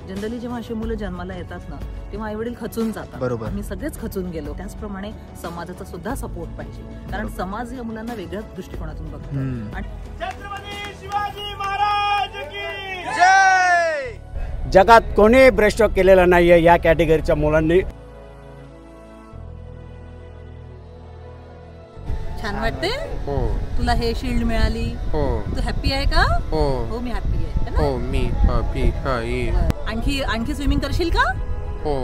Generally जेव्हा अशी मुलं जन्माला येतात ना तेव्हा आई वडील खचून जातात. बरोबर. आम्ही सगळेच खचून गेलो. त्याचप्रमाणे समाजाचा सुद्धा सपोर्ट पाहिजे, कारण समाज या मुलांना वेगळ्याच दृष्टिकोनातून बघतो. आणि छत्रपती शिवाजी महाराज की जय. जगात कोणी ब्रेस्टस्ट्रोक केलेला नाहीये या कॅटेगरीच्या मुलांनी. छान वाटते. हो तुला हे शील्ड मिळाली. हो तू हॅप्पी आहे का? हो हो मी हॅप्पी आहे. हो मी हॅपी आहे. आणखी स्विमिंग करशील का? हो.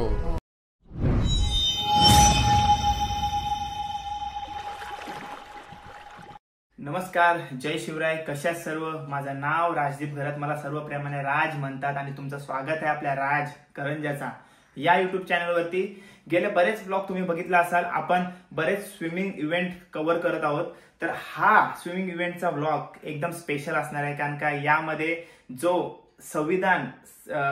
नमस्कार, जय शिवराय. कशा सर्व? माझं नाव राजदीप घरात, मला सर्व प्रेमाने राज म्हणतात आणि तुमचं स्वागत आहे आपल्या राज करंजाचा या युट्यूब चॅनलवरती. गेले बरेच ब्लॉग तुम्ही बघितला असाल. आपण बरेच स्विमिंग इव्हेंट कव्हर करत आहोत. तर हा स्विमिंग इव्हेंटचा ब्लॉग एकदम स्पेशल असणार आहे, कारण का यामध्ये जो संविधान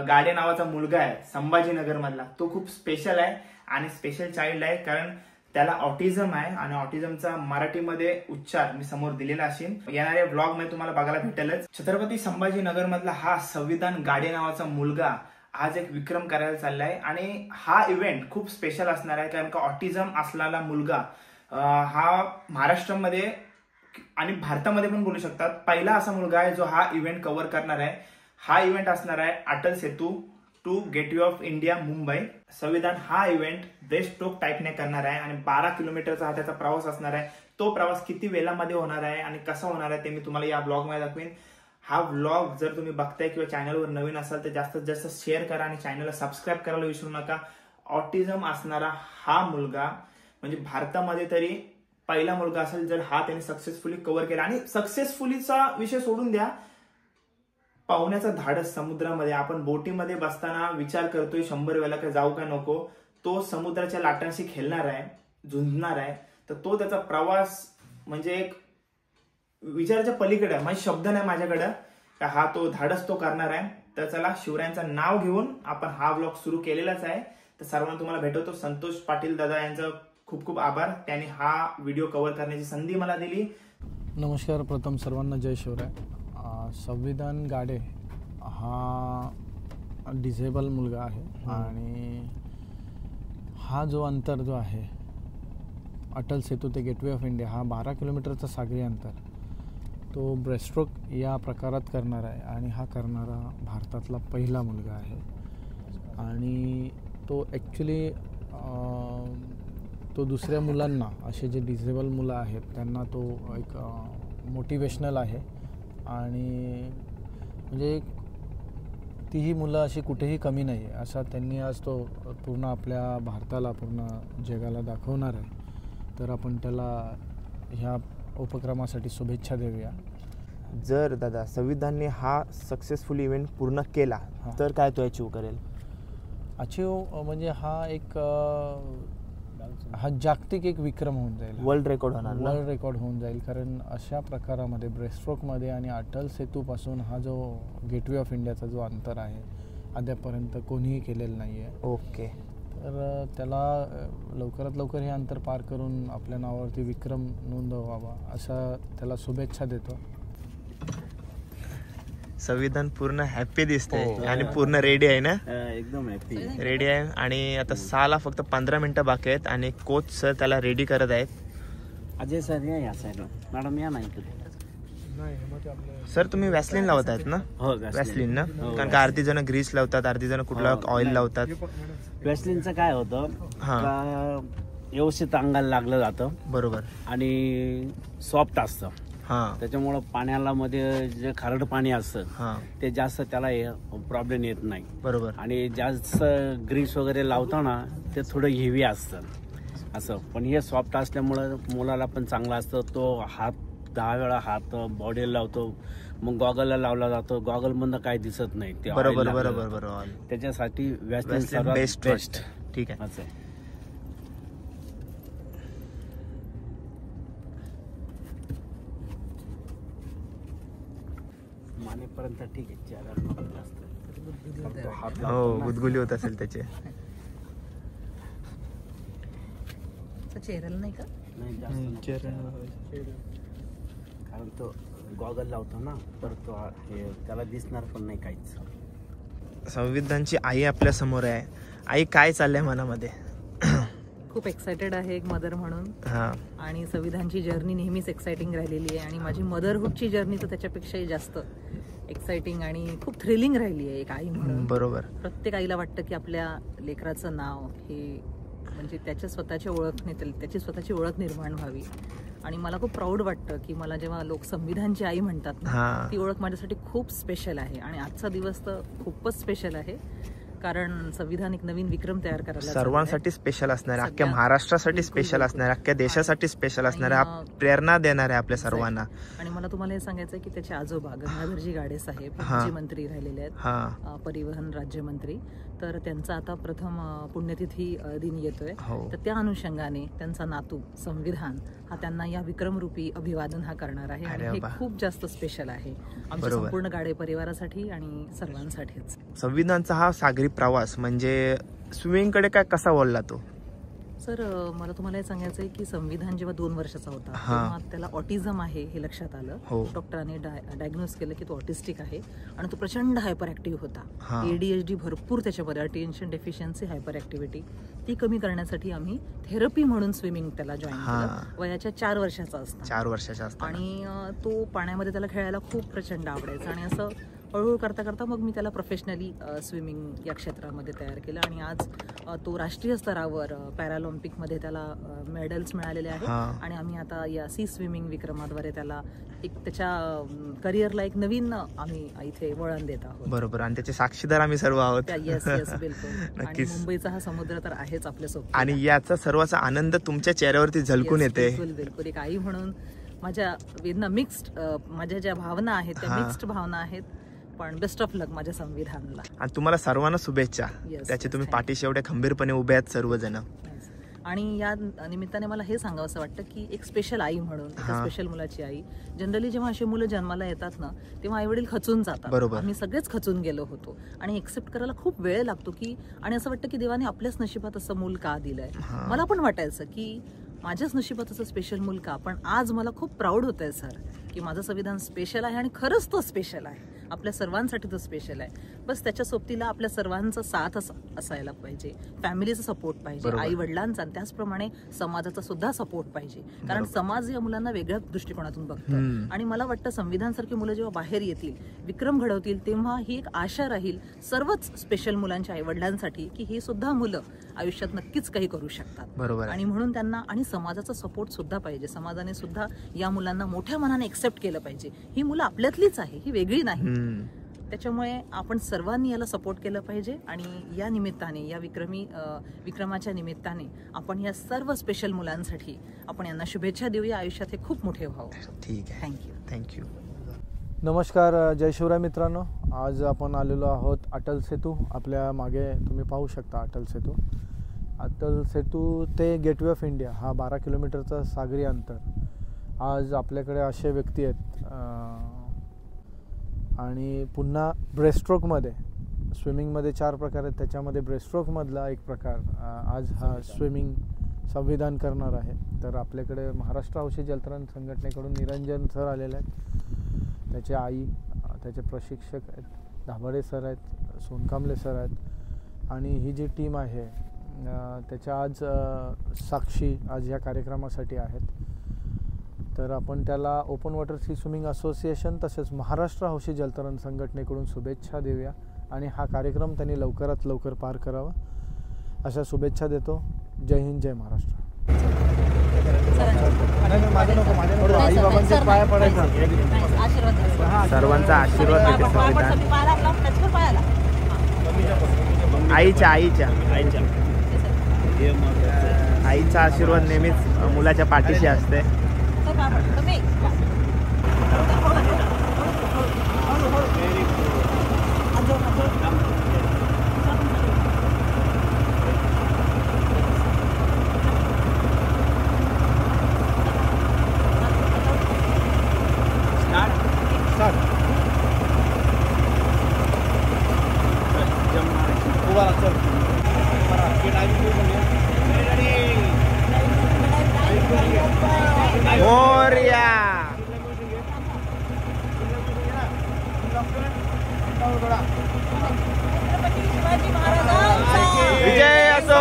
गाडे नावाचा मुलगा आहे संभाजीनगर मधला, तो खूप स्पेशल आहे आणि स्पेशल चाइल्ड आहे, कारण त्याला ऑटिझम आहे आणि ऑटिझमचा मराठीमध्ये उच्चार मी समोर दिलेला असेल. येणाऱ्या ब्लॉग मध्ये तुम्हाला बघायला भेटेलच. छत्रपती संभाजीनगर मधला हा संविधान गाडे नावाचा मुलगा आज एक विक्रम करायला चाललाय आणि हा इव्हेंट खूप स्पेशल असणार आहे, कारण का ऑटिझम असलेला मुलगा हा महाराष्ट्रामध्ये आणि भारतामध्ये पण बोलू शकतात पहिला असा मुलगा आहे जो हा इव्हेंट कव्हर करणार आहे. हा इव्हेंट असणार आहे Atal Setu to gateway of India Mumbai. संविधान हा इव्हेंट ब्रेस्टस्ट्रोक टाईपने करणार आहे आणि 12 किलोमीटरचा हा त्याचा प्रवास असणार आहे. तो प्रवास किती वेळामध्ये होणार आहे आणि कसा होणार आहे ते मी तुम्हाला या ब्लॉग मध्ये दाखवेन. हा ब्लॉग जर तुम्ही बघताय किंवा चॅनलवर नवीन असाल तर जास्तीत जास्त शेअर करा आणि चॅनलला सबस्क्राईब करायला विसरू नका. ऑटिझम असणारा हा मुलगा म्हणजे भारतामध्ये तरी पहिला मुलगा असेल जर हा त्याने सक्सेसफुली कव्हर केला. आणि सक्सेसफुलीचा विषय सोडून द्या, पाहुण्याचा धाडस समुद्रामध्ये आपण बोटीमध्ये बसताना विचार करतोय 100 वेळा का जाऊ का नको. तो समुद्राच्या लाटांशी खेळणार आहे, झुंजणार आहे. तर तो त्याचा प्रवास म्हणजे एक विचाराच्या पलीकडे आहे. म्हणजे शब्द नाही माझ्याकडे का हा तो धाडस तो करणार आहे. तर चला, शिवरायांचं नाव घेऊन आपण हा ब्लॉग सुरू केलेलाच आहे. तर सर्वांना तुम्हाला भेटवतो. संतोष पाटील दादा यांचं खूप खूप आभार, त्यांनी हा व्हिडिओ कव्हर करण्याची संधी मला दिली. नमस्कार. प्रथम सर्वांना जय शिवराय. संविधान गाडे हा डिसेबल मुलगा आहे आणि हा जो अंतर जो आहे अटल सेतू ते गेटवे ऑफ इंडिया हा 12 किलोमीटरचा सागरी अंतर तो ब्रेस्टस्ट्रोक या प्रकारात करणार आहे आणि हा करणारा भारतातला पहिला मुलगा आहे. आणि तो ॲक्च्युली तो दुसऱ्या मुलांना असे जे डिसेबल मुलं आहेत त्यांना तो एक मोटिवेशनल आहे. आणि म्हणजे तीही मुलं अशी कुठेही कमी नाही आहे असा त्यांनी आज तो पूर्ण आपल्या भारताला पूर्ण जगाला दाखवणार आहे. तर आपण त्याला ह्या उपक्रमासाठी शुभेच्छा देऊया. जर दादा संविधानने हा सक्सेसफुल इव्हेंट पूर्ण केला तर काय तो अचीव करेल? अचीव म्हणजे हा एक हा जागतिक एक विक्रम होऊन जाईल. वर्ल्ड रेकॉर्ड होणार. वर्ल्ड रेकॉर्ड होऊन जाईल, कारण अशा प्रकारामध्ये ब्रेस्टस्ट्रोकमध्ये आणि अटल सेतूपासून हा जो गेटवे ऑफ इंडियाचा जो अंतर आहे अद्यापर्यंत कोणीही केलेलं नाही आहे. ओके. तर त्याला लवकरात लवकर हे अंतर पार करून आपल्या नावावरती विक्रम नोंदवावा अशा त्याला शुभेच्छा देतो. संविधान पूर्ण हॅप्पी दिसतंय आणि पूर्ण रेडी आहे ना? एकदम हॅपी रेडी आहे. आणि आता 6ला फक्त 15 मिनिटं बाकी आहेत आणि कोच सर त्याला रेडी करत आहेत. अजय सर या साईडला. मॅडम या नाही सर तुम्ही वॅसलिन लावत आहेत ना? हो वॅसलिन ना? कारण का अर्धी जण ग्रीस लावतात, अर्धी जण कुठला ऑइल लावतात. वॅसलिनचं काय होतं का व्यवस्थित अंगाला लागलं जातं. बरोबर. आणि सॉफ्ट असतं. त्याच्यामुळं पाण्याला मध्ये जे खारट पाणी असतं ते जास्त त्याला प्रॉब्लेम येत नाही. बरोबर. आणि जास्त ग्रीस वगैरे लावताना ते थोडं हेवी असतं असं. पण हे सॉफ्ट असल्यामुळं मुलाला पण चांगलं असतं. तो हात 10 वेळा हात बॉडीला लावतो, मग गॉगलला लावला जातो. गॉगल मधनं काही दिसत नाही. बरोबर बरोबर बरोबर. त्याच्यासाठी वॅसलिन बेस्ट. ठीक आहे. असं मानेपर्यंत ठीक आहे. हो, गुदगुली होत असेल त्याचे. चेहऱ्याला नाही का? नाही जास्त, कारण तो गॉगल लावतो ना तर तो हे त्याला दिसणार पण नाही काहीच. संविधानची आई आपल्या समोर आहे. आई, काय चाललंय मनामध्ये? खूप एक्सायटेड आहे एक मदर म्हणून. हा, आणि संविधानची जर्नी नेहमीच एक्साइटिंग राहिलेली आहे आणि माझी मदरहुडची जर्नी तर त्याच्यापेक्षाही जास्त एक्साइटिंग आणि खूप थ्रिलिंग राहिली आहे एक आई म्हणून. बरोबर. प्रत्येक आईला वाटतं की आपल्या लेकराचं नाव हे म्हणजे त्याच्या स्वतःच्या ओळखने त्याची स्वतःची ओळख निर्माण व्हावी. आणि मला खूप प्राऊड वाटतं की मला जेव्हा लोक संविधानची आई म्हणतात ना, ती ओळख माझ्यासाठी खूप स्पेशल आहे. आणि आजचा दिवस तर खूपच स्पेशल आहे कारण संविधान एक नवीन विक्रम तयार करायला सर्वांसाठी स्पेशल असणार, अख्ख्या महाराष्ट्रासाठी स्पेशल असणार, अख्ख्या देशासाठी स्पेशल असणार, प्रेरणा देणार आहे आपल्या सर्वांना. आणि मला तुम्हाला हे सांगायचं आहे की त्याचे आजोबा गंगाधरजी गाडे साहेब माजी मंत्री राहिलेले आहेत, परिवहन राज्यमंत्री. तर त्यांचा आता प्रथम पुण्यतिथी दिन येतोय. तर त्या अनुषंगाने त्यांचा नातू संविधान हा त्यांना या विक्रमरूपी अभिवादन हा करणार आहे. आणि हे खूप जास्त स्पेशल आहे आमच्या संपूर्ण गाडे परिवारासाठी आणि सर्वांसाठीच. संविधानचा हा सागरी प्रवास म्हणजे स्विमिंग कडे काय कसा वळला तो? सर, मला तुम्हाला हे सांगायचं आहे की संविधान जेव्हा 2 वर्षाचा होता तेव्हा त्याला ऑटिझम आहे हे लक्षात आलं. डॉक्टरांनी डायग्नोज केलं की तो ऑटिस्टिक आहे आणि तो प्रचंड हायपर ऍक्टिव्ह होता. ADHD भरपूर त्याच्यामध्ये, अटेन्शन डेफिशियन्सी, हायपर ऍक्टिव्हिटी, ती कमी करण्यासाठी आम्ही थेरपी म्हणून स्विमिंग त्याला जॉईन केलं. वयाच्या 4 वर्षाचा असता. 4 वर्षाचा असता. आणि तो पाण्यामध्ये त्याला खेळायला खूप प्रचंड आवडायचं. आणि असं हळूहळू करता करता मग मी त्याला प्रोफेशनली स्विमिंग या क्षेत्रामध्ये तयार केलं. आणि आज तो राष्ट्रीय स्तरावर पॅरालिम्पिकमध्ये त्याला मेडल्स मिळालेले आहेत. आणि आम्ही आता या सी स्विमिंग विक्रमाद्वारे त्याला एक त्याच्या करिअरला एक नवीन आम्ही इथे वळण देत आहोत. बरोबर. आणि त्याचे साक्षीदार आम्ही सर्व आहोत. येस बिलकुल. आणि मुंबईचा हा समुद्र तर आहेच आपल्यासोबत. आणि याचा सर्वांचा आनंद तुमच्या चेहऱ्यावरती झलकून येते. बिलकुल. एक आई म्हणून माझ्या मिक्स्ड माझ्या ज्या भावना आहेत त्या मिक्स्ड भावना आहेत. पण बेस्ट ऑफ लक माझ्या संविधानला. आणि तुम्हाला सर्वांना शुभेच्छा. त्याचे तुम्ही पाठीशी एवढे खंबीरपणे उभे आहेत सर्वजण. आणि या निमित्ताने मला हे सांगावं असं वाटतं की एक स्पेशल आई म्हणून, स्पेशल मुलाची आई, जनरली जेव्हा अशी मुलं जन्माला येतात ना तेव्हा आई वडील खचून जातात. आम्ही सगळेच खचून गेलो होतो आणि एक्सेप्ट करायला खूप वेळ लागतो की. आणि असं वाटतं की देवाने आपल्याच नशिबात असं मूल का दिलंय. मला पण वाटायचं की माझ्याच नशिबात असं स्पेशल मूल का. पण आज मला खूप प्राऊड होत आहे सर की माझं संविधान स्पेशल आहे आणि खरंच तो स्पेशल आहे. आपल्या सर्वांसाठी तो स्पेशल आहे. बस त्याच्या सोबतीला आपल्या सर्वांचा साथ असायला पाहिजे, फॅमिलीचा सपोर्ट पाहिजे, आई वडिलांचा, आणि त्याचप्रमाणे समाजाचा सुद्धा सपोर्ट पाहिजे. कारण समाज या मुलांना वेगळ्या दृष्टिकोनातून बघतो. आणि मला वाटतं संविधान सारखी मुलं जेव्हा बाहेर येतील, विक्रम घडवतील, तेव्हा ही एक आशा राहील सर्वच स्पेशल मुलांच्या आई वडिलांसाठी की ही सुद्धा मुलं आयुष्यात नक्कीच काही करू शकतात. आणि म्हणून त्यांना आणि समाजाचा सपोर्ट सुद्धा पाहिजे. समाजाने सुद्धा या मुलांना मोठ्या मनाने एक्सेप्ट केलं पाहिजे. ही मुलं आपल्यातलीच आहे, ही वेगळी नाही. त्याच्यामुळे आपण सर्वांनी याला सपोर्ट केलं पाहिजे. आणि या निमित्ताने, या विक्रमाच्या निमित्ताने आपण या सर्व स्पेशल मुलांसाठी आपण यांना शुभेच्छा देऊया. आयुष्यात हे खूप मोठे व्हावं. ठीक आहे. थँक्यू. नमस्कार, जय शिवराय मित्रांनो. आज आपण आलेलो आहोत अटल सेतू. आपल्या मागे तुम्ही पाहू शकता अटल सेतू. अटल सेतू ते गेटवे ऑफ इंडिया हा 12 किलोमीटरचा सागरी अंतर. आज आपल्याकडे असे व्यक्ती आहेत आणि पुन्हा ब्रेस्ट्रोकमध्ये, स्विमिंगमध्ये 4 प्रकार आहेत, त्याच्यामध्ये ब्रेस्ट्रोकमधला एक प्रकार आज हा स्विमिंग संविधान करणार आहे. तर आपल्याकडे महाराष्ट्र हौशी जलतरण संघटनेकडून निरंजन सर आलेले आहेत, त्याचे आई, त्याचे प्रशिक्षक आहेत, धाबाडे सर आहेत, सोनकांबले सर आहेत. आणि ही जी टीम आहे त्याच्या आज साक्षी आज या कार्यक्रमासाठी आहेत. तर आपण त्याला open water sea swimming association तसेच महाराष्ट्र हौशी जलतरण संघटनेकडून शुभेच्छा देऊया आणि हा कार्यक्रम त्यांनी लवकरात लवकर पार करावा अशा शुभेच्छा देतो. जय हिंद, जय महाराष्ट्र. सर्वांचा आशीर्वाद आईचा आशीर्वाद नेहमीच मुलाच्या पाठीशी असते. मोरया. शिवाजी महाराजांचा विजय असो.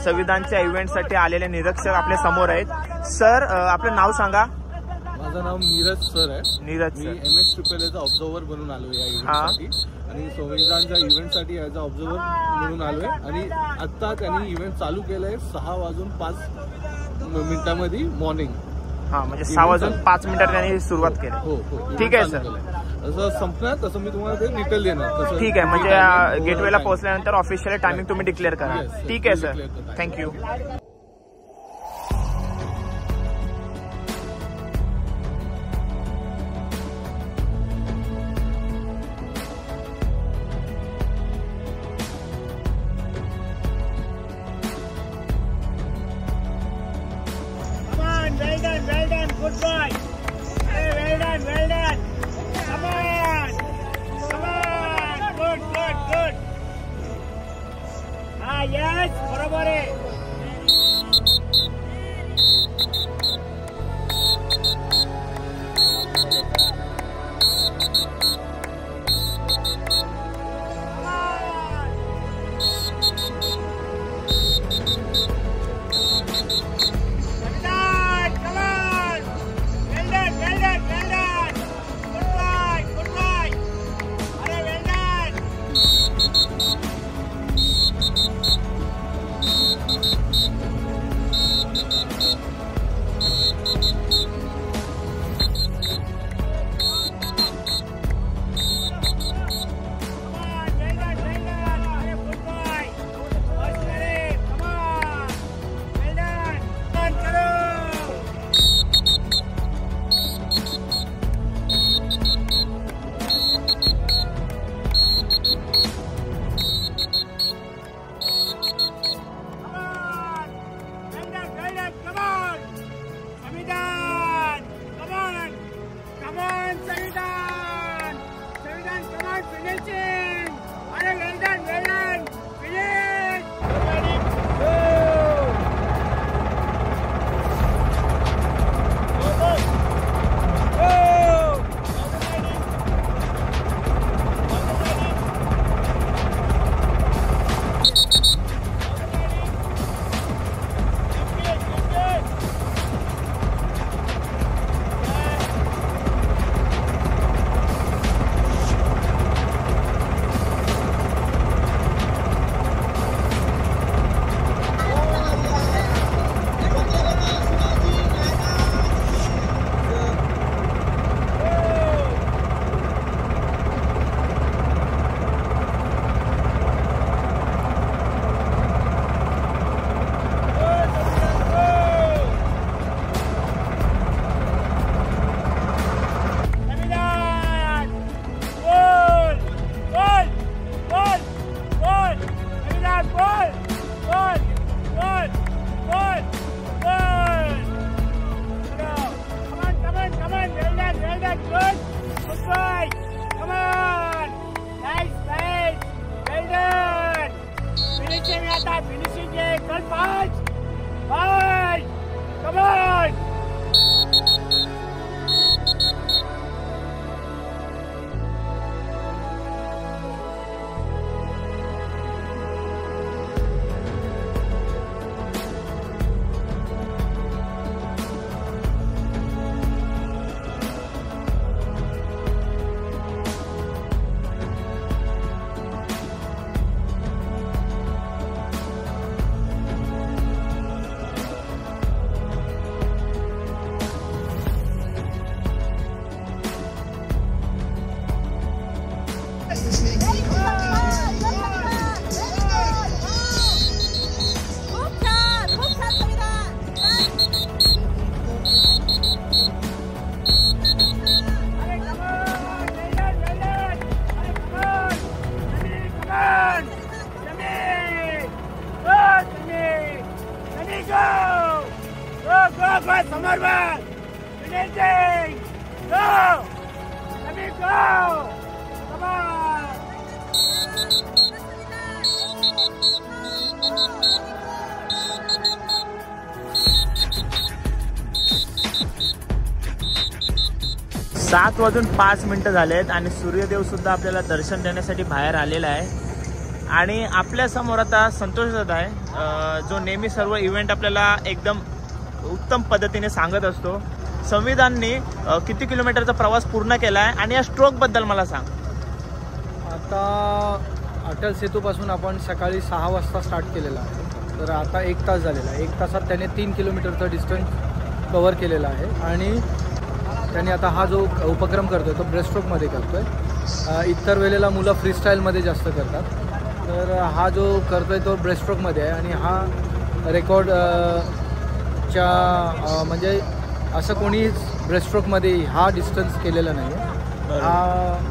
संविधानच्या इव्हेंटसाठी आलेले निरीक्षक आपल्या समोर आहेत. सर, आपलं नाव सांगा. माझं नाव नीरज सर आहे. नीरज मी सर. MS ट्रिपल एचा ऑब्झर्वर बनून आलो या इव्हेंटसाठी आणि संविधानच्या इव्हेंटसाठी ॲज अ ऑब्झर्वर म्हणून आलोय. आणि आत्ता त्यांनी इव्हेंट चालू केलंय 6:05 मॉर्निंग. हा, म्हणजे 6:05 त्यांनी सुरुवात केली. हो. ठीक आहे सर. जसं संपणार तसं मी तुम्हाला ते डिटेल देणार. ठीक आहे, म्हणजे गेटवेला पोहोचल्यानंतर ऑफिशियल टायमिंग तुम्ही डिक्लेअर करा. ठीक आहे सर, थँक्यू. बरोबर आहे. सात वाजून 5 मिनिटं झालेत आणि सूर्यदेव सुद्धा आपल्याला दर्शन देण्यासाठी बाहेर आलेला आहे. आणि आपल्या समोर आता संतोष दादा आहे, जो नेहमी सर्व इव्हेंट आपल्याला एकदम उत्तम पद्धतीने सांगत असतो. संविधानने किती किलोमीटरचा प्रवास पूर्ण केला आहे आणि या स्ट्रोक बद्दल मला सांग. आता अटल सेतूपासून आपण सकाळी 6 वाजता स्टार्ट केलेला आहे, तर आता 1 तास झालेला आहे. 1 तासात त्याने 3 किलोमीटरचा डिस्टन्स कव्हर केलेला आहे. आणि त्याने आता हा जो उपक्रम करतोय तो ब्रेस्टस्ट्रोकमध्ये करतोय. इतर वेळेला मुलं फ्रीस्टाईलमध्ये जास्त करतात, तर हा जो करतोय तो ब्रेस्टस्ट्रोकमध्ये आहे. आणि हा रेकॉर्ड च्या म्हणजे असं कोणी ब्रेस्टस्ट्रोकमध्ये हा डिस्टन्स केलेला नाही आहे. हा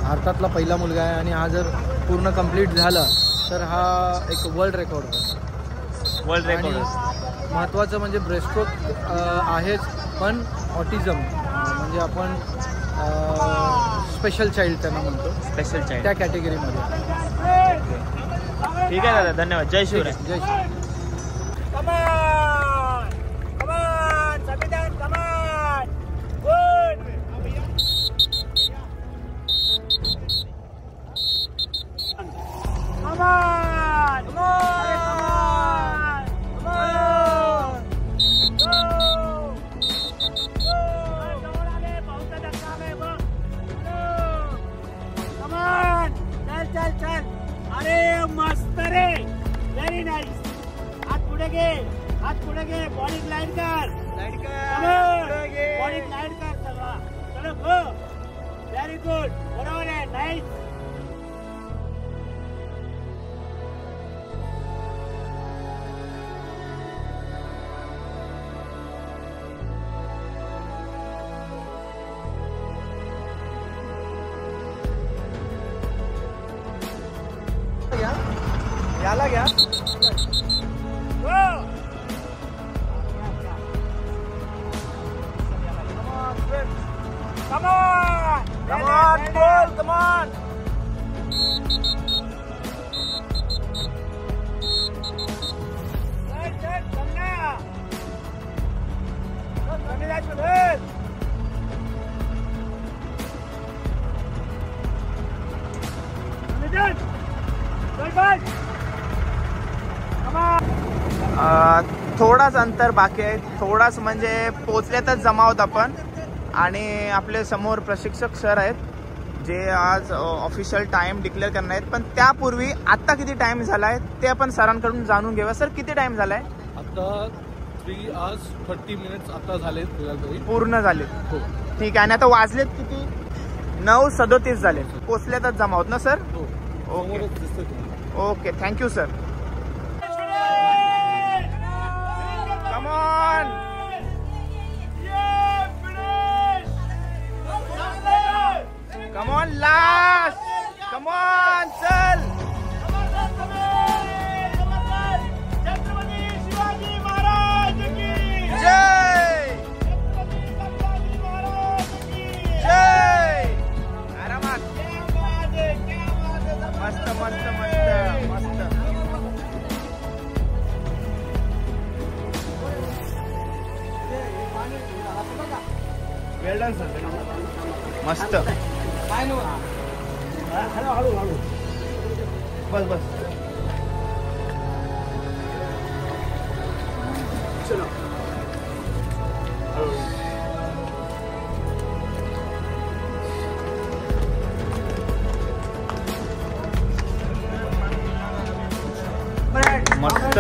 भारतातला पहिला मुलगा आहे आणि हा जर पूर्ण कंप्लीट झाला तर हा एक वर्ल्ड रेकॉर्ड होता. World record. महत्त्वाचं म्हणजे ब्रेस्टस्ट्रोक आहेच, पण ऑटिझम म्हणजे आपण स्पेशल चाइल्ड त्यांना म्हणतो, स्पेशल चाइल्ड त्या कॅटेगरीमध्ये. ठीक आहे दादा, धन्यवाद. जय शिवराय. जय शिवराय. अरे मस्त रे, व्हेरी नाईस. हात पुढे घे, हात पुढे घे, बॉडी ग्लाइड कर, बॉडी ग्लाइड कर सगळा. चलो गो, व्हेरी गुड, बरोबर आहे, नाईस. याला घ्या. Come on! Come on, Paul, come on! थोडाच अंतर बाकी आहे, थोडाच म्हणजे पोचल्यातच जमा आहोत आपण. आणि आपले समोर प्रशिक्षक सर आहेत जे आज ऑफिशियल टाइम डिक्लेअर करणार आहेत. पण त्यापूर्वी आता किती टाइम झाला आहे ते आपण सरांकडून जाणून घेऊया. सर, किती टाइम झाला आहे? आता 3 hours 30 minutes आता झाले पूर्ण झाले. हो. ठीक आहे. आणि आता वाजलेत किती? 9:37 झाले. पोचल्यातच जमा आहोत ना सर? हो. Okay okay, thank you sir. Come on. Come on last. Come on, चल. छत्रपती शिवाजी महाराज की जय. जय. आरामात. मस्त मस्त मस्त मस्त. वेल डन सर. मस्त. बस बस. चलो. मस्त.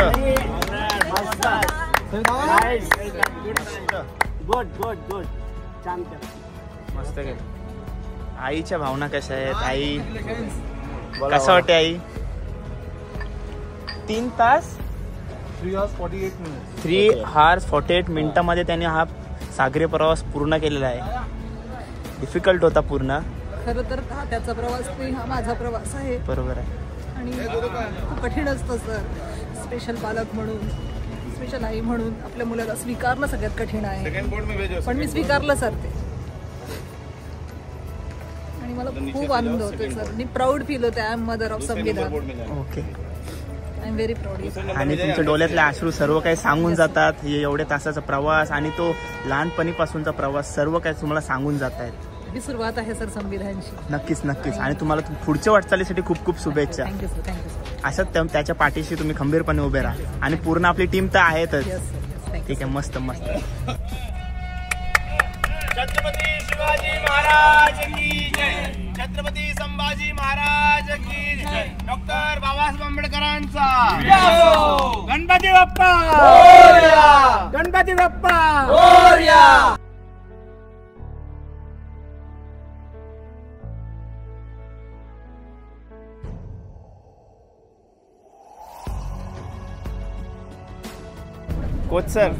Good good good. छान केलं. मस्त केलं. आईच्या भावना कशा आहेत? आई कसं वाटते आई? 3 तास 3 hours 48 minutes. 3 hours 48 मिनिटांमध्ये त्याने हा सागरी प्रवास पूर्ण केलेला आहे. डिफिकल्ट होता पूर्ण. खरं तर हा त्याचा प्रवास नाही, हा माझा प्रवास आहे. बरोबर आहे. आणि खूप कठीण असतं सर, स्पेशल पालक म्हणून स्पेशल आई म्हणून आपल्या मुलाला स्वीकारणं सगळ्यात कठीण आहे, पण मी स्वीकारलं सर ते, आणि मला खूप आनंद होतोय सर. मी प्राऊड फील होते. आय एम मदर ऑफ संविधान. Okay. I am very proud. आणि तुमच्या डोळ्यातले अश्रू सर्व काही सांगून जातात. हे एवढे तासाचा प्रवास आणि तो लहानपणीपासूनचा प्रवास सर्व काही तुम्हाला सांगून जात आहेत. ही सुरुवात आहे सर संविधानची. नक्कीच नक्कीच. आणि तुम्हाला पुढच्या वाटचालीसाठी खूप खूप शुभेच्छा. Thank you sir. Thank you sir. असंच त्याच्या पाठीशी तुम्ही खंबीरपणे उभे राहा. आणि पूर्ण आपली टीम तर आहेतच. Yes sir. ठीक आहे. मस्त मस्त. छत्रपती शिवाजी महाराज की जय. छत्रपती संभाजी महाराज की जय. डॉक्टर बाबासाहेब आंबेडकरांचा गणपती बाप्पा मोरया. गणपती बाप्पा मोरया. कोच सर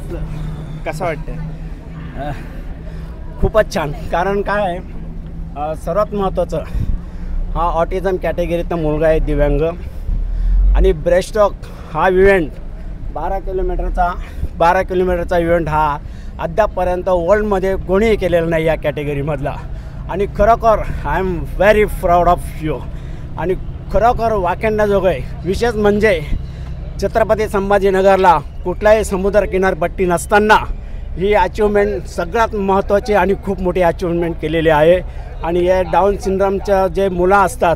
कसं वाटतंय? खूपच छान. कारण काय आहे, सर्वात महत्त्वाचं हा ऑटिझम कॅटेगरीतला मुलगा आहे, दिव्यांग. आणि ब्रेस्टस्ट्रोक हा इव्हेंट 12 किलोमीटरचा इव्हेंट हा अद्यापपर्यंत वर्ल्डमध्ये कोणीही केलेला नाही या कॅटेगरीमधला. आणि खरोखर I am very proud of you. आणि खरोखर वाखाणण्याजोगं आहे. विशेष म्हणजे छत्रपती संभाजीनगरला कुठलाही समुद्र किनारपट्टी नसताना ही अचिव्हमेंट सगळ्यात महत्त्वाची आणि खूप मोठी अचिव्हमेंट केलेली आहे. आणि हे डाऊन सिंड्रोमच्या जे मुलं असतात,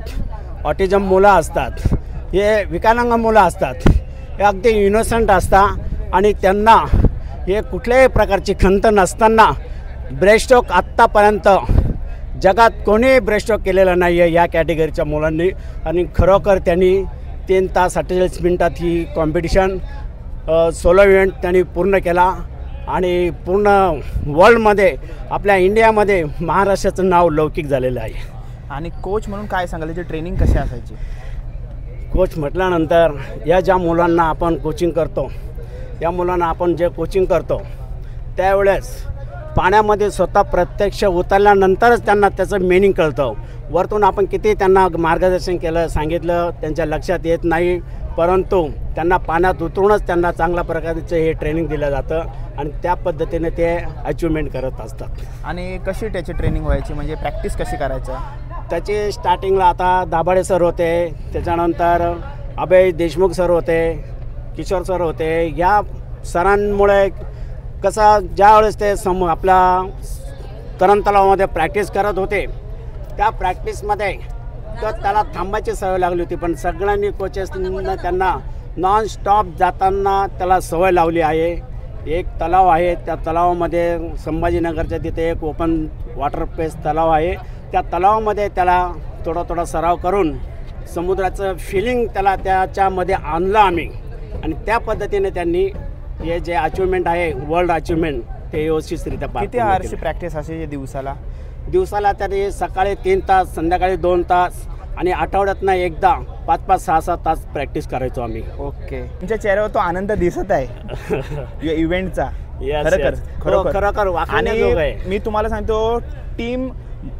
ऑटिझम मुलं असतात, हे विकलांग मुलं असतात, हे अगदी इनोसंट असतात आणि त्यांना हे कुठल्याही प्रकारची खंत नसताना ब्रेस्टस्ट्रोक आत्तापर्यंत जगात कोणीही ब्रेस्टस्ट्रोक केलेलं नाही आहे या कॅटेगरीच्या मुलांनी. आणि खरोखर त्यांनी 3 तास 48 मिनटात ही कॉम्पिटिशन सोलो इव्हेंट त्यांनी पूर्ण केला. आणि पूर्ण वर्ल्डमध्ये आपल्या इंडियामध्ये महाराष्ट्राचं नाव लौकिक झालेलं आहे. आणि कोच म्हणून काय सांगाल, याची ट्रेनिंग कशी असायची? कोच म्हटल्यानंतर या ज्या मुलांना आपण कोचिंग करतो, या मुलांना आपण जे कोचिंग करतो त्यावेळेस पाण्यामध्ये स्वतः प्रत्यक्ष उतरल्यानंतरच त्यांना त्याचं मिनिंग कळतं. वरतून आपण किती त्यांना मार्गदर्शन केलं, सांगितलं, त्यांच्या लक्षात येत नाही. परंतु त्यांना पाण्यात उतरूनच त्यांना चांगल्या प्रकारचं हे ट्रेनिंग दिलं जातं आणि त्या पद्धतीने ते अचिव्हमेंट करत असतात. आणि कशी त्याची ट्रेनिंग व्हायची, म्हणजे प्रॅक्टिस कशी करायचं? त्याची स्टार्टिंगला आता दाभाडे सर होते, त्याच्यानंतर अभय देशमुख सर होते, किशोर सर होते. या सरांमुळे कसं ज्यावेळेस ते आपल्या तरण तलावामध्ये प्रॅक्टिस करत होते, त्या प्रॅक्टिसमध्ये तर त्याला थांबायची सवय लागली होती. पण सगळ्यांनी कोचेसनं त्यांना नॉन स्टॉप जाताना त्याला सवय लावली आहे. एक तलाव आहे, त्या तलावामध्ये संभाजीनगरच्या तिथे एक ओपन वॉटर प्लेस तलाव आहे. त्या तलावामध्ये त्याला थोडा सराव करून समुद्राचं फिलिंग त्याला त्याच्यामध्ये आणलं आम्ही. आणि त्या पद्धतीने त्यांनी हे जे अचिव्हमेंट आहे, वर्ल्ड अचिव्हमेंट, ते व्यवस्थितरित्या पार. किती आवर्सची प्रॅक्टिस असायची दिवसाला? तरी सकाळी 3 तास, संध्याकाळी 2 तास आणि आठवड्यातनं एकदा 5-5, 6-6 तास प्रॅक्टिस करायचो आम्ही. ओके. तुमच्या चेहऱ्यावर तो आनंद दिसत आहे या इव्हेंटचा. खरोखर आणि मी तुम्हाला सांगतो, टीम,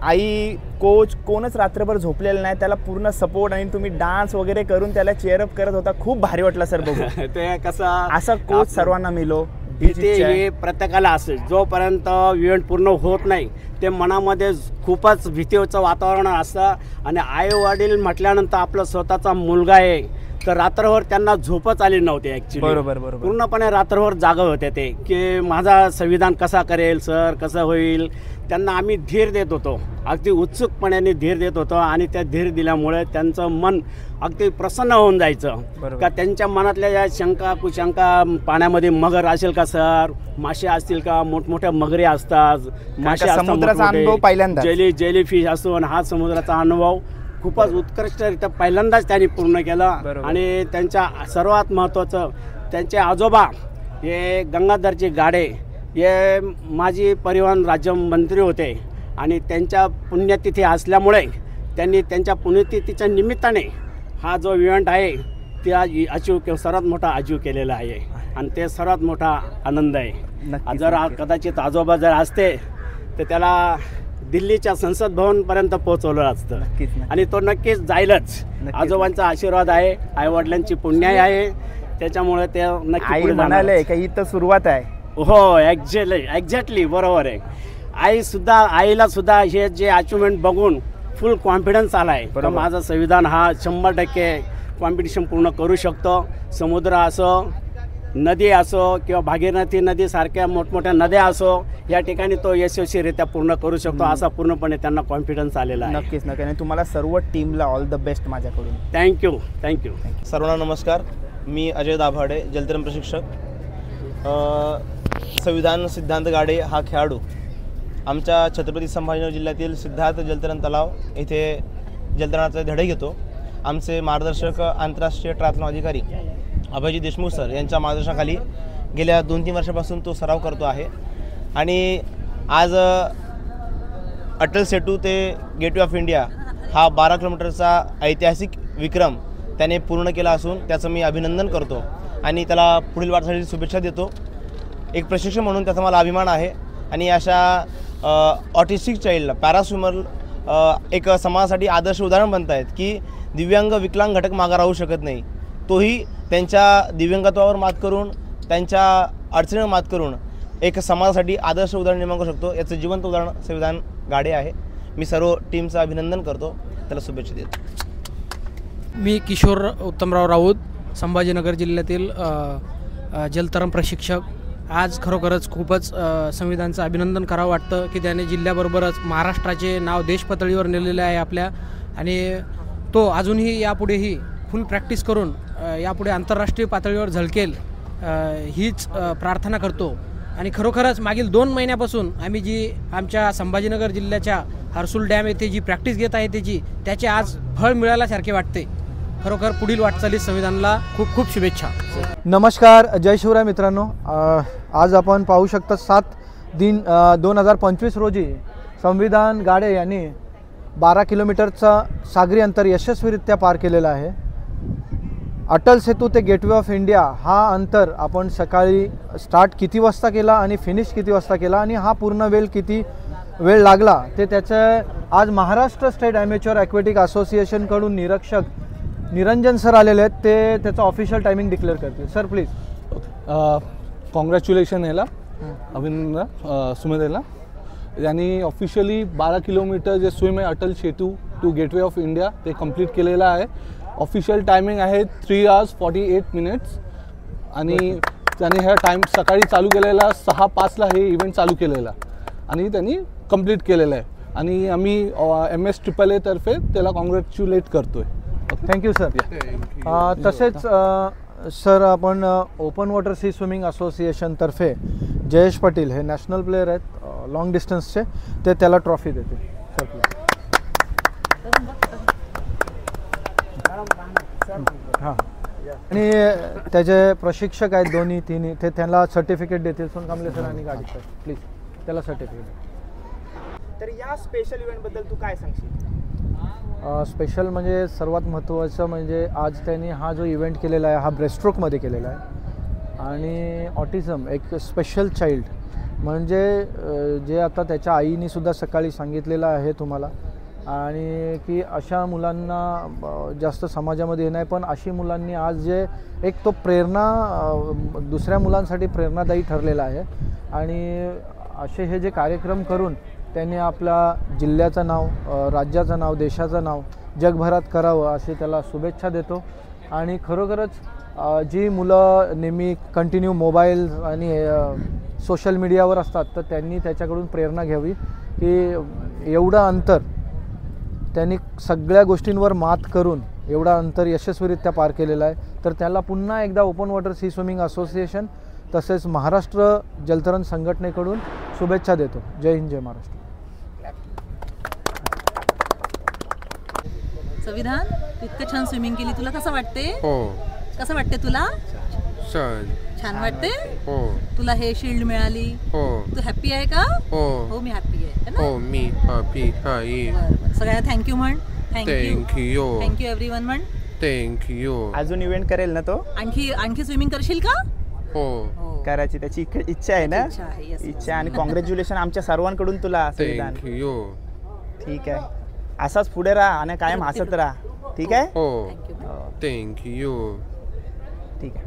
आई, कोच कोणच रात्रभर झोपलेलं नाही. त्याला पूर्ण सपोर्ट आणि तुम्ही डान्स वगैरे करून त्याला चेअरअप करत होता. खूप भारी वाटलं सर बघून. ते कसं असा कोच सर्वांना मिलो. हे प्रत्येकाला असेल. जोपर्यंत इव्हेंट पूर्ण होत नाही ते मनामध्ये खूपच भीतीचं वातावरण असतं. आणि आई वडील म्हटल्यानंतर आपला स्वतःचा मुलगा आहे, तर रात्रभर त्यांना झोपच आली नव्हती ॲक्च्युली. बरोबर. पूर्णपणे रात्रभर जागा होते ते, की माझा संविधान कसा करेल सर, कसं होईल. त्यांना आम्ही धीर देत होतो, अगदी उत्सुकपणे धीर देत होतो. आणि त्या धीर दिल्यामुळे त्यांचं मन अगदी प्रसन्न होऊन जायचं. का त्यांच्या मनातल्या ज्या शंका कुशंका, पाण्यामध्ये मगर असेल का सर, मासे असतील का, मोठमोठ्या मगरी असतात, मासे समुद्राचा अनुभव पहिल्यांदा, जेलीफिश असतो. आणि हा समुद्राचा अनुभव खूपच उत्कृष्टरित्या पहिल्यांदाच त्यांनी पूर्ण केला. आणि त्यांच्या सर्वात महत्त्वाचं, त्यांचे आजोबा हे गंगाधरजी गाडे हे माजी परिवहन राज्यमंत्री होते. आणि त्यांच्या पुण्यतिथी असल्यामुळे त्यांनी त्यांच्या पुण्यतिथीच्या निमित्ताने हा जो इव्हेंट आहे त्या सर्वात मोठा अचीव केलेला आहे. आणि ते सर्वात मोठा आनंद आहे. जर कदाचित आजोबा जर असते तर त्याला दिल्लीच्या संसद भवनपर्यंत पोहोचवलं असतं. आणि तो नक्कीच जाईलच. आजोबांचा आशीर्वाद आहे, आईवडिलांची पुण्याई आहे. त्याच्यामुळे ते नक्की आई पुढे जाणार. म्हणाले की ही तर सुरुवात आहे. हो, एक्झॅक्टली बरोबर आहे. आईला सुद्धा हे जे अचिव्हमेंट बघून फुल कॉन्फिडन्स आलाय तर माझं संविधान हा 100% कॉम्पिटिशन पूर्ण करू शकतो. समुद्र असो, नदी असो किंवा भागीरथी नदी सारख्या मोठमोठ्या नद्या असो, या ठिकाणी तो यशस्वीरित्या पूर्ण करू शकतो असा पूर्णपणे त्यांना कॉन्फिडन्स आलेला आहे. नक्कीच नक्की. आणि तुम्हाला सर्व टीमला ऑल द बेस्ट माझ्याकडून. थँक्यू. सर्वांना नमस्कार. मी अजय दाभाडे, जलतरण प्रशिक्षक. संविधान सिद्धांत गाडे हा खेळाडू आमच्या छत्रपती संभाजीनगर जिल्ह्यातील सिद्धार्थ जलतरण तलाव येथे जलतरणाचे धडे घेतो. आमचे मार्गदर्शक आंतरराष्ट्रीय ट्रायथलॉन अधिकारी अभयजी देशमुख सर यांच्या मार्गदर्शनाखाली गेल्या 2-3 वर्षापासून तो सराव करतो आहे. आणि आज अटल सेतू ते गेटवे ऑफ इंडिया हा 12 किलोमीटरचा ऐतिहासिक विक्रम त्याने पूर्ण केला असून त्याचं मी अभिनंदन करतो आणि त्याला पुढील वाटचालीसाठी शुभेच्छा देतो. एक प्रशिक्षक म्हणून त्याचा मला अभिमान आहे. आणि अशा ऑटिस्टिक चाइल्डला पॅरास्विमर एक समाजासाठी आदर्श उदाहरण बनत आहेत की दिव्यांग विकलांग घटक मागा राहू शकत नाही. तोही त्यांच्या दिव्यांगत्वावर मात करून त्यांच्या अडचणीवर मात करून एक समाजासाठी आदर्श उदाहरण निर्माण करू शकतो. याचं जिवंत उदाहरण संविधान गाडे आहे. मी सर्व टीमचं अभिनंदन करतो, त्याला शुभेच्छा देतो. मी किशोर उत्तमराव राऊत, संभाजीनगर जिल्ह्यातील जलतरण प्रशिक्षक. आज खरोखरच खूपच संविधानचं अभिनंदन करावं वाटतं की त्याने जिल्ह्याबरोबरच महाराष्ट्राचे नाव देश पातळीवर नेलेले आहे आपल्या. आणि तो अजूनही यापुढेही फुल प्रॅक्टिस करून यापुढे आंतरराष्ट्रीय पातळीवर झळकेल हीच प्रार्थना करतो. आणि खरोखरच मागील 2 महिन्यापासून आम्ही जी आमच्या संभाजीनगर जिल्ह्याच्या हर्सुल डॅम येथे जी प्रॅक्टिस घेत आहे त्याचे आज फळ मिळाल्यासारखे वाटते. खरोखर पुढील वाटचालीत संविधानाला खूप खूप शुभेच्छा. नमस्कार, जय शिवराय मित्रांनो. आज आपण पाहू शकता 7/3/2025 रोजी संविधान गाडे यांनी 12 किलोमीटरचा सागरी अंतर यशस्वीरित्या पार केलेला आहे. अटल सेतू ते गेटवे ऑफ इंडिया हा अंतर आपण सकाळी स्टार्ट किती वाजता केला आणि फिनिश किती वाजता केला आणि हा पूर्ण किती वेळ लागला ते त्याचं आज महाराष्ट्र स्टेट ॲमेच्युअर ॲक्वेटिक असोसिएशनकडून निरीक्षक निरंजन सर आलेले आहेत. ते त्याचं ऑफिशियल टायमिंग डिक्लेअर करतील. Sir please. कॉंग्रॅच्युलेशन याला अभिनंदन सुमेधला. यांनी ऑफिशियली 12 किलोमीटर जे स्विम आहे Atal Setu to gateway of India ते कंप्लीट केलेलं आहे. ऑफिशियल टायमिंग आहे 3 hours 48 minutes. आणि त्याने ह्या टाईम सकाळी चालू केलेला 6:05ला हे इव्हेंट चालू केलेला आणि त्यांनी कंप्लीट केलेलं आहे. आणि आम्ही MSAAA तर्फे त्याला कॉंग्रॅच्युलेट करतोय. Thank you sir. तसेच सर आपण ओपन वॉटर सी स्विमिंग असोसिएशनतर्फे जयेश पाटील हे नॅशनल प्लेयर आहेत लॉंग डिस्टन्सचे, ते त्याला ट्रॉफी देते. सर हां. आणि त्याचे प्रशिक्षक आहेत तिन्ही ते त्यांना सर्टिफिकेट देतील. सोनकांबळे सर आणि गाडी सर प्लीज त्याला सर्टिफिकेट. तर या स्पेशल इव्हेंटबद्दल तू काय सांगशील? स्पेशल म्हणजे सर्वात महत्त्वाचं म्हणजे आज त्यांनी हा जो इव्हेंट केलेला आहे हा ब्रेस्टस्ट्रोकमध्ये केलेला आहे. आणि ऑटिझम एक स्पेशल चाइल्ड म्हणजे जे आता त्याच्या आईनीसुद्धा सकाळी सांगितलेलं आहे तुम्हाला. आणि की अशा मुलांना जास्त समाजामध्ये नाही, पण अशी मुलांनी आज जे एक तो प्रेरणा दुसऱ्या मुलांसाठी प्रेरणादायी ठरलेला आहे. आणि असे हे जे कार्यक्रम करून त्यांनी आपल्या जिल्ह्याचं नाव, राज्याचं नाव, देशाचं नाव जगभरात करावं अशी त्याला शुभेच्छा देतो. आणि खरोखरच जी मुलं नेहमी कंटिन्यू मोबाईल आणि सोशल मीडियावर असतात तर त्यांनी त्याच्याकडून प्रेरणा घ्यावी की एवढं अंतर त्यांनी सगळ्या गोष्टींवर मात करून एवढा अंतर यशस्वीरित्या पार केलेला आहे. तर त्याला पुन्हा एकदा open water sea swimming association तसेच महाराष्ट्र जलतरण संघटनेकडून शुभेच्छा देतो. जय हिंद, जय महाराष्ट्र. संविधान, तू इतकं छान स्विमिंग केली, तुला कसं वाटते? कसं वाटते तुला? छान वाटते? तुला हे शील्ड मिळाली, तू हॅप्पी आहे का? हो मी हॅप्पी आहे. मी हॅप्पी आहे. सगळ्यांना थँक्यू म्हण. थँक्यू एव्हरीवन म्हण. थँक्यू. अजून इव्हेंट करेल ना तो? आणखी स्विमिंग करशील का? हो करायची त्याची इच्छा आहे ना? इच्छा. आणि कॉंग्रॅच्युलेशन आमच्या सर्वांकडून तुला संविधान. ठीक आहे, असाच पुढे राहा आणि कायम हसत राहा. ठीक आहे. थँक्यू. ठीक आहे.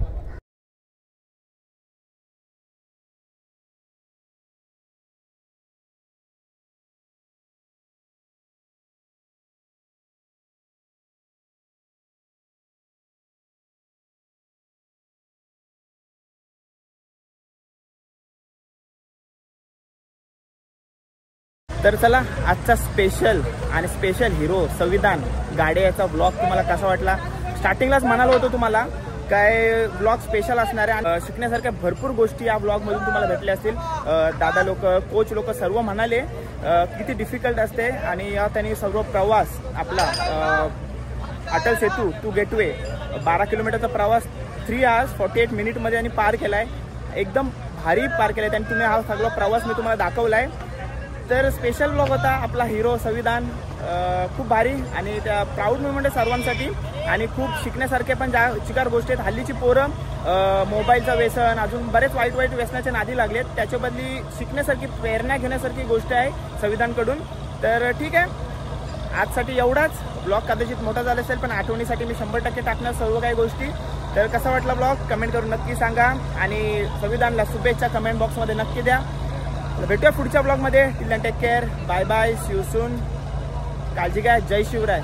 तर चला आजचा स्पेशल आणि स्पेशल हिरो संविधान गाडे याचा ब्लॉग तुम्हाला कसा वाटला. स्टार्टिंगलाच म्हणालो होतो तुम्हाला काय ब्लॉग स्पेशल असणार आहे आणि शिकण्यासारख्या भरपूर गोष्टी या ब्लॉगमधून तुम्हाला भेटल्या असतील. दादा लोक कोच लोक सर्व म्हणाले किती डिफिकल्ट असते आणि त्यांनी सर्व प्रवास आपला अटल सेतू टू गेटवे 12 किलोमीटरचा प्रवास 3 hours 48 मिनिटमध्ये त्यांनी पार केला आहे. एकदम भारी पार केला आहे त्यांनी. तुम्ही हा सगळा प्रवास मी तुम्हाला दाखवला आहे. तर स्पेशल ब्लॉग होता आपला हिरो संविधान. खूप भारी आणि त्या प्राऊड मुवमेंट आहे सर्वांसाठी आणि खूप शिकण्यासारखे पण चिकार गोष्टी आहेत. हल्लीची पोरं मोबाईलचं व्यसन अजून बरेच वाईट व्यसनाच्या नादी लागलेत. त्याच्या बदली शिकण्यासारखी प्रेरणा घेण्यासारखी गोष्ट आहे संविधानकडून. तर ठीक आहे आजसाठी एवढाच. ब्लॉग कदाचित मोठा झाला असेल पण आठवणीसाठी मी 100% टाकणार सर्व काही गोष्टी. तर कसा वाटला ब्लॉग कमेंट करून नक्की सांगा आणि संविधानला शुभेच्छा कमेंट बॉक्समध्ये नक्की द्या. भेटूया पुढच्या ब्लॉगमध्ये. Till then take care. Bye bye. See you soon. काळजी घ्या. जय शिवराय.